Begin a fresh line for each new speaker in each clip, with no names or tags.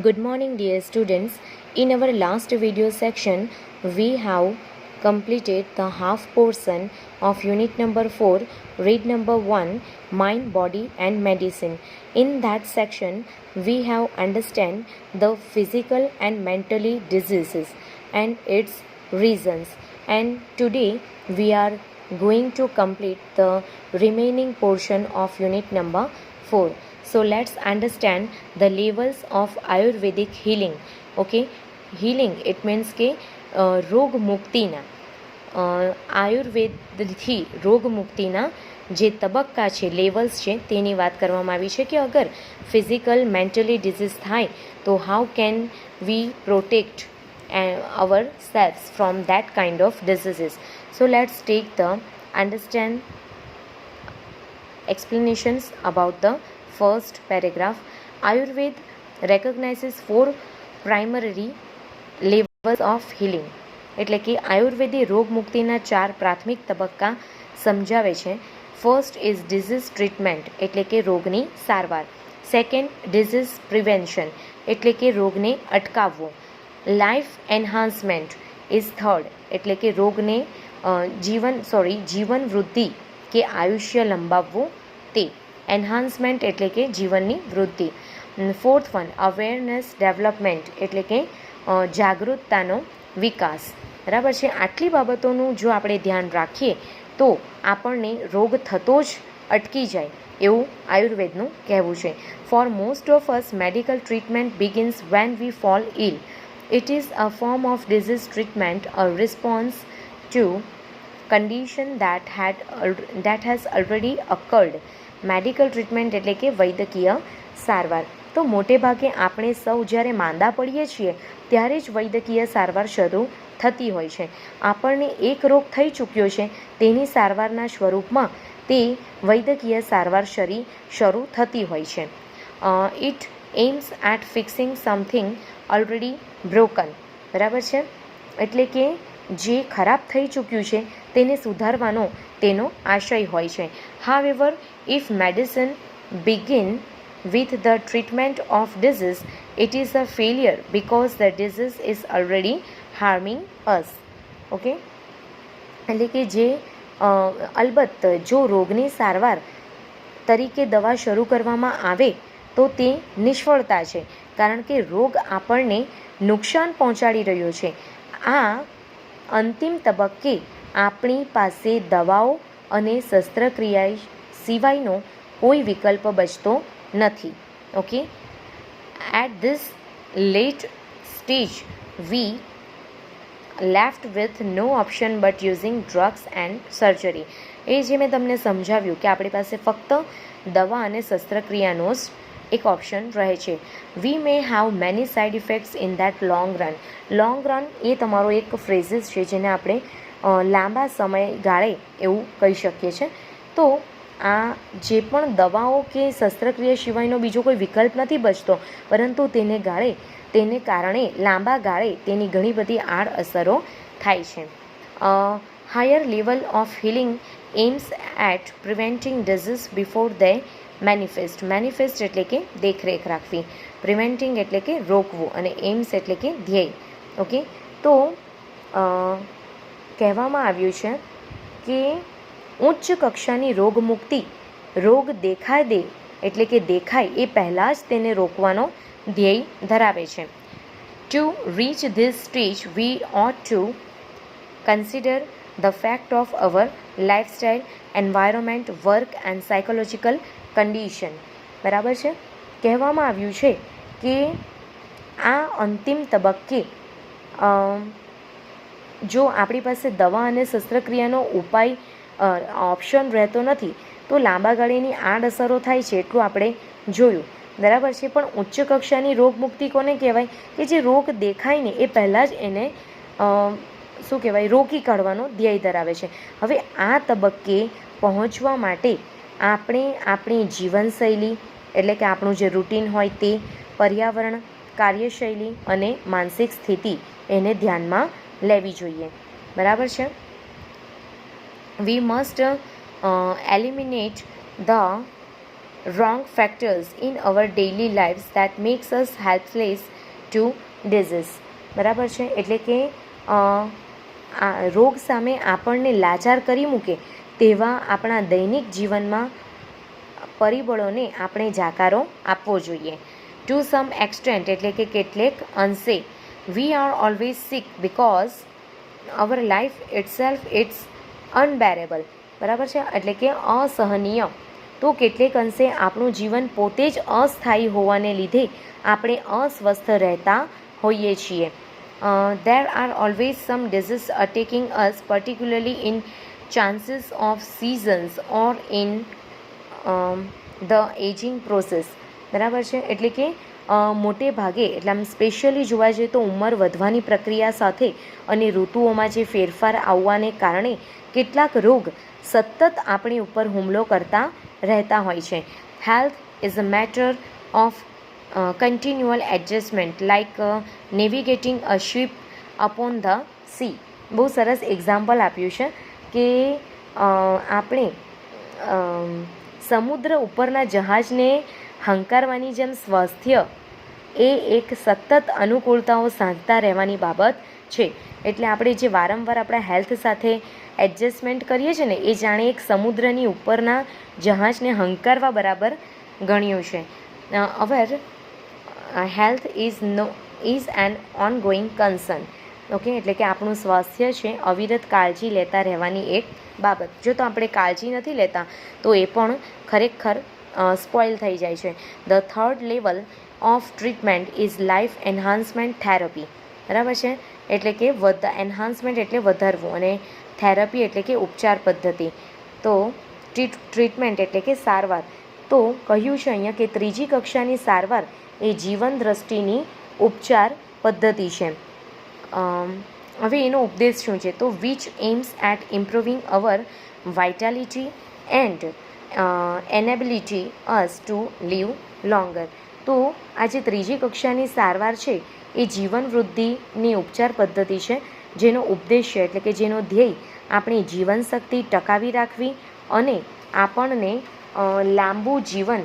Good morning, dear students. In our last video section, we have completed the half portion of unit number 4, read number 1, mind, body and medicine. In that section, we have understand the physical and mentally diseases and its reasons. And today we are going to complete the remaining portion of unit number 4. So let's understand the levels of Ayurvedic healing. Okay, healing it means કે રોગ મુક્તિના આયુર્વેદથી રોગ મુક્તિના જે તબક્કા છે levels છે તેની વાત કરવામાં આવી છે કે અગર ફિઝિકલ મેન્ટલી ડિઝીઝ થાય તો how can we protect our selves from that kind of diseases. So let's take the understand explanations about the first paragraph. Ayurveda recognizes 4 primary levels of healing. એટલે કે આયુર્વેદે રોગ મુક્તિના 4 પ્રાથમિક તબક્કા સમજાવે છે. ફર્સ્ટ ઇઝ ડિઝીઝ ટ્રીટમેન્ટ એટલે કે રોગની સારવાર. સેકન્ડ ડિઝીઝ પ્રિવેન્શન એટલે કે રોગને અટકાવવો. લાઈફ એન્હાન્સમેન્ટ ઇઝ થર્ડ એટલે કે રોગને જીવન વૃદ્ધિ કે આયુષ્ય લંબાવવું તે. એન્હાન્સમેન્ટ એટલે કે જીવનની વૃદ્ધિ. ફોર્થ વન અવેરનેસ ડેવલપમેન્ટ એટલે કે જાગૃતતાનો વિકાસ. બરાબર છે. આટલી બાબતોનું જો આપણે ધ્યાન રાખીએ તો આપણને રોગ થતો જ અટકી જાય એવું આયુર્વેદનું કહેવું છે. For most of us medical treatment begins when we fall ill. It is a form of disease treatment, a response to condition that has already occurred. Medical treatment એટલે કે વૈદ્યકીય સારવાર. તો મોટે ભાગે આપણે સૌ જ્યારે માંદા પડીએ છીએ ત્યારે જ વૈદ્યકીય સારવાર શરૂ થતી હોય છે. આપણને એક રોગ થઈ ચૂક્યો છે તેની સારવારના સ્વરૂપમાં તે વૈદ્યકીય સારવાર શરૂ થતી હોય છે. It aims at fixing something already broken. બરાબર છે. એટલે કે જે ખરાબ થઈ ચૂક્યું છે તેને સુધારવાનો તેનો આશય હોય છે. However if medicine begin with the treatment of disease, it is a failure because the disease is already harming us. Okay, એટલે કે જે અલબત્ત જો રોગની સારવાર તરીકે દવા શરૂ કરવામાં આવે તો તે નિષ્ફળતા છે, કારણ કે રોગ આપણને નુકસાન પહોંચાડી રહ્યો છે. આ અંતિમ તબક્કે આપણી પાસે દવાઓ અને શસ્ત્રક્રિયા સિવાયનો કોઈ વિકલ્પ બચતો નથી. Okay, at this late stage we left with no option but using drugs and surgery. એ જે મેં તમને સમજાવ્યું કે આપણી પાસે ફક્ત દવા અને શસ્ત્રક્રિયાનો જ એક ઓપ્શન રહે છે. We may have many side effects in that long run. Long run એ તમારો એક ફ્રેઝિસ છે જેને આપણે લાંબા સમયગાળે એવું કહી શકીએ છીએ. તો આ જે પણ દવાઓ કે શસ્ત્રક્રિયા સિવાયનો બીજો કોઈ વિકલ્પ નથી બચતો, પરંતુ તેને કારણે લાંબા ગાળે તેની ઘણી બધી આડઅસરો થાય છે. Higher level of healing aims at preventing disease before they manifest. Manifest એટલે કે દેખરેખ રાખવી, પ્રિવેન્ટિંગ એટલે કે રોકવું અને એમ્સ એટલે કે ધ્યેય. ઓકે, તો કહેવામાં આવ્યું છે કે ઉચ્ચ કક્ષાની રોગમુક્તિ રોગ દેખાય દે એટલે કે દેખાય એ પહેલાં જ તેને રોકવાનો ધ્યેય ધરાવે છે. To reach this stage we ought to consider the fact of our lifestyle, environment, work and psychological condition. બરાબર છે. કહેવામાં આવ્યું છે કે આ અંતિમ તબક્કે જો આપણી પાસે દવા અને શસ્ત્રક્રિયાનો ઉપાય ઓપ્શન રહેતો નથી તો લાંબા ગાળાની આડઅસરો થાય છે એટલું આપણે જોયું. બરાબર છે. પણ ઉચ્ચ કક્ષાની રોગમુક્તિ કોને કહેવાય કે જે રોગ દેખાય ને એ પહેલાં જ એને શું કહેવાય રોકી કાઢવાનો ધ્યેય ધરાવે છે. હવે આ તબક્કે પહોંચવા માટે આપણે આપણી જીવનશૈલી એટલે કે આપણું જે રૂટીન હોય તે, પર્યાવરણ, કાર્યશૈલી અને માનસિક સ્થિતિ એને ધ્યાનમાં લેવી જોઈએ. બરાબર છે. we must eliminate the wrong factors in our daily lives that makes us helpless to disease. બરાબર છે, એટલે કે આ રોગ સામે આપણને લાચાર કરી મૂકે તેવા આપણા દૈનિક જીવનમાં પરિબળોને આપણે જાકારો આપવો જોઈએ. ટુ સમ એક્સટેન્ટ એટલે કે કેટલેક અંશે we are always sick because our life itself it's unbearable. બરાબર છે, એટલે કે અસહનીય. તો કેટલેક અંશે આપણું જીવન પોતે જ અસ્થાયી હોવાને લીધે આપણે અસ્વસ્થ રહેતા હોઈએ છીએ. There are always some diseases attacking us, particularly in chances of seasons or in the aging process. બરાબર છે, એટલે કે મોટે ભાગે એટલે આમ સ્પેશિયલી જોવા જઈએ તો ઉંમર વધવાની પ્રક્રિયા સાથે અને ઋતુઓમાં જે ફેરફાર આવવાને કારણે કેટલાક રોગ સતત આપણી ઉપર હુમલો કરતા રહેતા હોય છે. Health is a matter of કન્ટિન્યુઅલ adjustment like navigating a ship upon the sea. બહુ સરસ એક્ઝામ્પલ આપ્યું છે કે આપણે સમુદ્ર ઉપરના જહાજને હંકારવાની જેમ સ્વાસ્થ્ય એ એક સતત અનુકૂળતાઓ સાધતા રહેવાની બાબત છે. એટલે આપણે જે વારંવાર આપણા હેલ્થ સાથે એડજસ્ટમેન્ટ કરીએ છીએ ને એ જાણે એક સમુદ્રની ઉપરના જહાજને હંકારવા બરાબર ગણ્યું છે. અવર health is an ongoing concern. Okay, એટલે કે આપણું સ્વાસ્થ્ય છે અવિરત કાળજી લેતા રહેવાની એક બાબત. જો તો આપણે કાળજી નથી લેતા તો એ પણ ખરેખર સ્પોઇલ થઈ જાય છે. The third level of treatment is life enhancement therapy. બરાબર છે, એટલે કે એન્હાન્સમેન્ટ એટલે વધારવું અને થેરપી એટલે કે ઉપચાર પદ્ધતિ. તો ટ્રીટમેન્ટ એટલે કે સારવાર. તો કહ્યું છે અહીંયા કે ત્રીજી કક્ષાની સારવાર એ જીવન દ્રષ્ટિની ઉપચાર પદ્ધતિ છે. હવે એનો ઉપદેશ શું છે? તો which aims at improving our vitality and enability us to live longer. તો આ જે ત્રીજી કક્ષાની સારવાર છે એ જીવન વૃદ્ધિની ઉપચાર પદ્ધતિ છે, જેનો ઉદ્દેશ્ય એટલે કે જેનો ધ્યેય આપણી જીવનશક્તિ ટકાવી રાખવી અને આપણને લાંબુ જીવન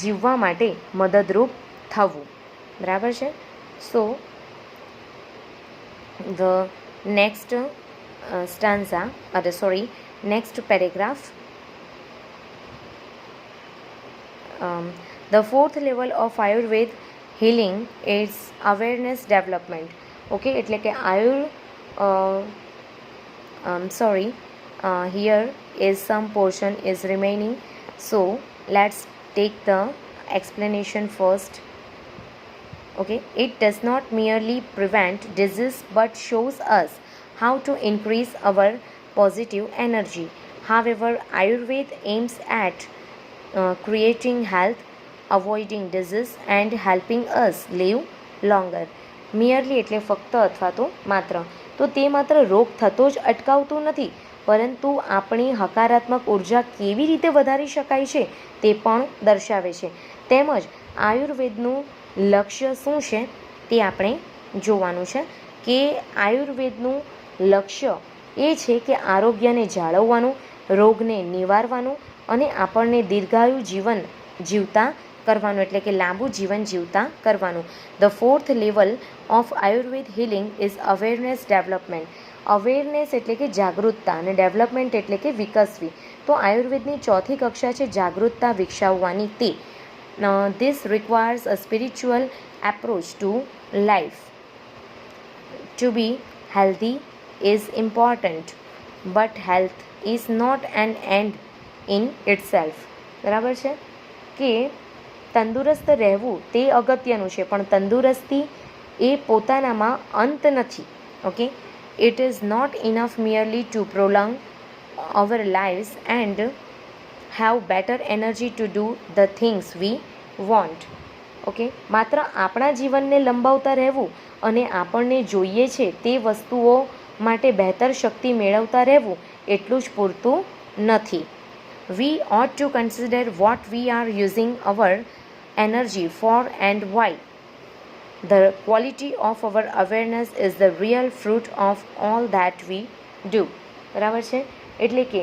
જીવવા માટે મદદરૂપ થવું. બરાબર છે. સો the next next paragraph. The fourth level of Ayurveda healing is awareness development. Okay, એટલે કે here is some portion is remaining, so let's take the explanation first. Okay, it does not merely prevent disease but shows us how to increase our positive energy. However, Ayurveda aims at creating health, avoiding disease and helping us live longer. merely એટલે ફક્ત અથવા તો માત્ર. તો તે માત્ર રોગ થતો જ અટકાવતું નથી, પરંતુ આપણી હકારાત્મક ઉર્જા કેવી રીતે વધારી શકાય છે તે પણ દર્શાવે છે. તેમજ આયુર્વેદનું લક્ષ્ય શું છે તે આપણે જોવાનું છે કે આયુર્વેદનું લક્ષ્ય એ છે કે આરોગ્યને જાળવવાનું, રોગને નિવારવાનું અને આપણને દીર્ઘાયુ જીવન જીવતા કરવાનું, એટલે કે લાંબુ જીવન જીવતા કરવાનું. The fourth level of Ayurveda healing is awareness development. Awareness એટલે કે જાગૃતતા અને ડેવલપમેન્ટ એટલે કે વિકસવી. તો આયુર્વેદની ચોથી કક્ષા છે જાગૃતતા વિકસાવવાની તે. This requires a spiritual approach to life. To be healthy is important, but health is not an end in itself. બરાબર છે કે તંદુરસ્ત રહેવું તે અગત્યનું છે, પણ તંદુરસ્તી એ પોતાનામાં અંત નથી. Okay, it is not enough merely to prolong our lives and have better energy to do the things we want. Okay, માત્ર આપણા જીવનને લંબાવતા રહેવું અને આપણને જોઈએ છે તે વસ્તુઓ માટે બહેતર શક્તિ મેળવતા રહેવું એટલું જ પૂરતું નથી. We ought to consider what we are using our energy for and why. The quality of our awareness is the real fruit of all that we do. બરાબર છે, એટલે કે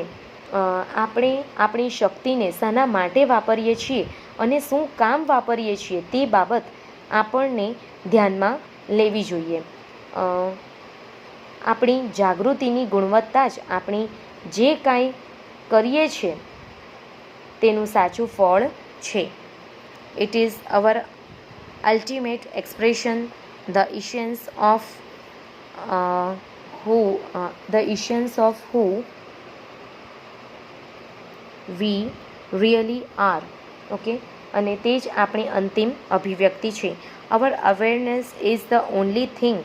આપણે આપણી શક્તિને શાના માટે વાપરીએ છીએ અને શું કામ વાપરીએ છીએ તે બાબત આપણને ધ્યાનમાં લેવી જોઈએ. આપણી જાગૃતિની ગુણવત્તા જ આપણી જે કાંઈ કરીએ છીએ તેનું સાચું ફળ છે. It is our ultimate expression, the essence of who we really are. Okay, અને તે જ આપણી અંતિમ અભિવ્યક્તિ છે. Our awareness is the only thing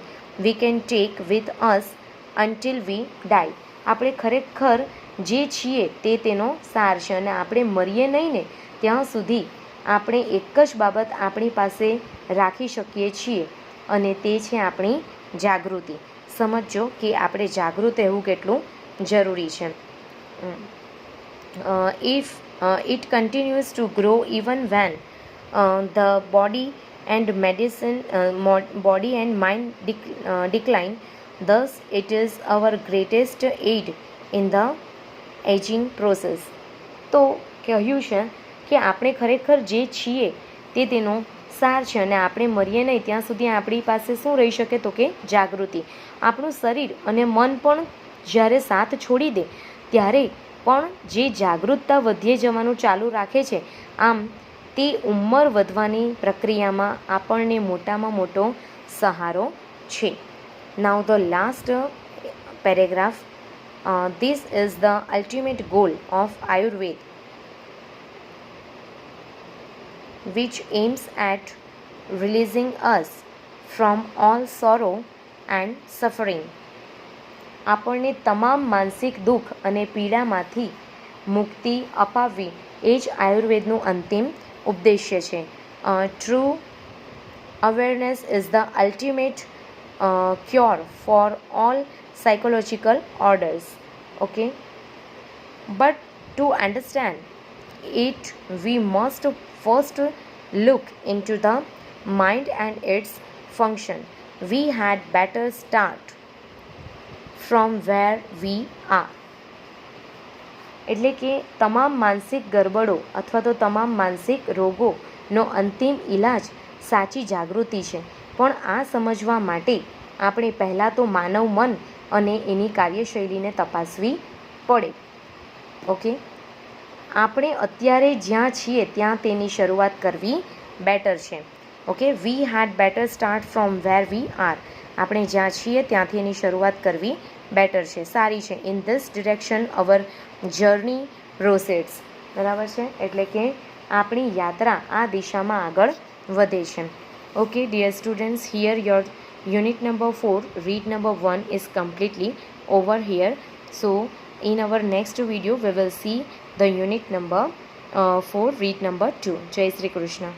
we can take with us until we die. આપણે ખરેખર જે છીએ તે તેનો સાર છે અને આપણે મરીએ નહીં ને ત્યાં સુધી આપણે એક જ બાબત આપણી પાસે રાખી શકીએ છીએ અને તે છે આપણી જાગૃતિ. સમજો કે આપણે જાગૃત રહેવું કેટલું જરૂરી છે. If it continues to grow even when the body and mind decline. Thus, it is our greatest aid in the aging process. તો કહ્યું છે કે આપણે ખરેખર જે છીએ તે તેનો સાર છે અને આપણે મરીએ નહીં ત્યાં સુધી આપણી પાસે શું રહી શકે તો કે જાગૃતિ. આપણું શરીર અને મન પણ જ્યારે સાથ છોડી દે ત્યારે પણ જે જાગૃતતા વધીએ જવાનું ચાલુ રાખે છે, આમ તે ઉંમર વધવાની પ્રક્રિયામાં આપણને મોટામાં મોટો સહારો છે. નાઉ the last paragraph. This is the ultimate goal of Ayurveda, which aims at releasing us from all sorrow and suffering. આપણને તમામ માનસિક દુઃખ અને પીડામાંથી મુક્તિ અપાવવી એ જ આયુર્વેદનું અંતિમ ઉદ્દેશ્ય છે. True awareness is the ultimate cure for all psychological orders. Okay, but to understand it we must first look into the mind and its function. We had better start from where we are. એટલે કે તમામ માનસિક ગરબડો અથવા તો તમામ માનસિક રોગોનો અંતિમ ઇલાજ સાચી જાગૃતિ છે. પણ આ સમજવા માટે આપણે પહેલાં તો માનવ મન અને એની કાર્યશૈલીને તપાસવી પડે. ઓકે, આપણે અત્યારે જ્યાં છીએ ત્યાં તેની શરૂઆત કરવી બેટર છે. Okay, we had better start from where we are. આપણે જ્યાં છીએ ત્યાંથી એની શરૂઆત કરવી બેટર છે, સારી છે. In this direction our journey proceeds. બરાબર છે, એટલે કે આપણી યાત્રા આ દિશામાં આગળ વધે છે. Okay dear students, here your unit number 4 read number 1 is completely over here. So in our next video we will see the unit number 4 read number 2. Jai Shri Krishna.